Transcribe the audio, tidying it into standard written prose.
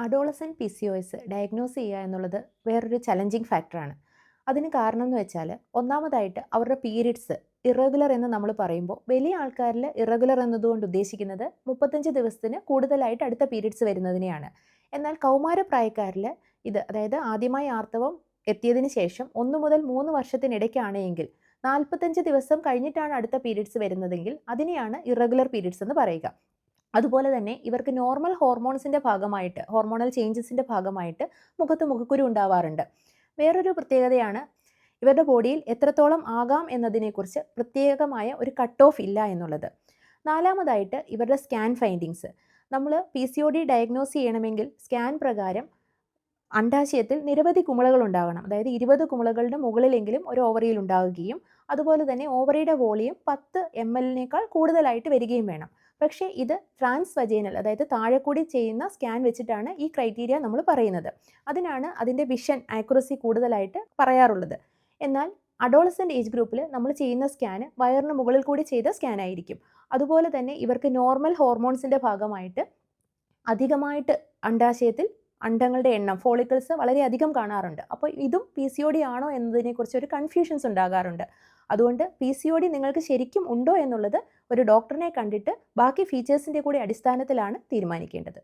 Adolescent PCOS diagnose ചെയ്യുക എന്നുള്ളത് വേറൊരു ചലഞ്ചിങ് ഫാക്ടറാണ്. അതിന് കാരണം എന്ന് വെച്ചാൽ ഒന്നാമതായിട്ട് അവരുടെ പീരിയഡ്സ് ഇറഗുലർ എന്ന് നമ്മൾ പറയുമ്പോൾ വലിയ ആൾക്കാരിൽ ഇറഗുലർ എന്നതുകൊണ്ട് ഉദ്ദേശിക്കുന്നത് 35 ദിവസത്തിന് കൂടുതലായിട്ട് അടുത്ത പീരിയഡ്സ് വരുന്നതിനെയാണ്. എന്നാൽ കൗമാരപ്രായക്കാരിൽ അതായത് ആദ്യമായി ആർത്തവം എത്തിയതിന് ശേഷം 1 മുതൽ 3 വർഷത്തിനിടയ്ക്കാണ് എങ്കിൽ 45 ദിവസം കഴിഞ്ഞിട്ടാണ് അടുത്ത പീരിയഡ്സ് വരുന്നതെങ്കിൽ അതിനെയാണ് ഇറഗുലർ പീരിയഡ്സ് എന്ന് പറയുക. അതുപോലെ തന്നെ ഇവർക്ക് നോർമൽ ഹോർമോൺസിൻ്റെ ഭാഗമായിട്ട് ഹോർമോണൽ ചേഞ്ചസിൻ്റെ ഭാഗമായിട്ട് മുഖത്ത് മുഖക്കുരു ഉണ്ടാവാറുണ്ട്. വേറൊരു പ്രത്യേകതയാണ് ഇവരുടെ ബോഡിയിൽ എത്രത്തോളം ആകാം എന്നതിനെക്കുറിച്ച് പ്രത്യേകമായ ഒരു കട്ട് ഓഫ് ഇല്ല എന്നുള്ളത്. നാലാമതായിട്ട് ഇവരുടെ സ്കാൻ ഫൈൻഡിങ്സ്. നമ്മൾ PCOD ഡയഗ്നോസ് ചെയ്യണമെങ്കിൽ സ്കാൻ പ്രകാരം അണ്ഡാശയത്തിൽ നിരവധി കുമിളകൾ ഉണ്ടാകണം. അതായത് 20 കുമിളകളുടെ മുകളിലെങ്കിലും ഒരു ഓവറിയിൽ ഉണ്ടാവുകയും അതുപോലെ തന്നെ ഓവറിയുടെ വോളിയം 10 ml കൂടുതലായിട്ട് വരികയും വേണം. പക്ഷേ ഇത് ട്രാൻസ് വജൈനൽ അതായത് താഴെ കൂടി ചെയ്യുന്ന സ്കാൻ വെച്ചിട്ടാണ് ഈ ക്രൈറ്റീരിയ നമ്മൾ പറയുന്നത്. അതിനാണ് അതിൻ്റെ വിഷൻ ആക്യുറസി കൂടുതലായിട്ട് പറയാറുള്ളത്. എന്നാൽ അഡോളസെൻ്റ് ഏജ് ഗ്രൂപ്പിൽ നമ്മൾ ചെയ്യുന്ന സ്കാന് വയറിന് മുകളിൽ കൂടി ചെയ്ത സ്കാൻ ആയിരിക്കും. അതുപോലെ തന്നെ ഇവർക്ക് നോർമൽ ഹോർമോൺസിൻ്റെ ഭാഗമായിട്ട് അധികമായിട്ട് അണ്ഡാശയത്തിൽ അണ്ഡങ്ങളുടെ എണ്ണം ഫോളിക്കിൾസ് വളരെയധികം കാണാറുണ്ട്. അപ്പോൾ ഇതും PCOD ആണോ എന്നതിനെക്കുറിച്ച് ഒരു കൺഫ്യൂഷൻസ് ഉണ്ടാകാറുണ്ട്. അതുകൊണ്ട് PCOD നിങ്ങൾക്ക് ശരിക്കും ഉണ്ടോ എന്നുള്ളത് ഒരു ഡോക്ടറിനെ കണ്ടിട്ട് ബാക്കി ഫീച്ചേഴ്സിൻ്റെ കൂടി അടിസ്ഥാനത്തിലാണ് തീരുമാനിക്കേണ്ടത്.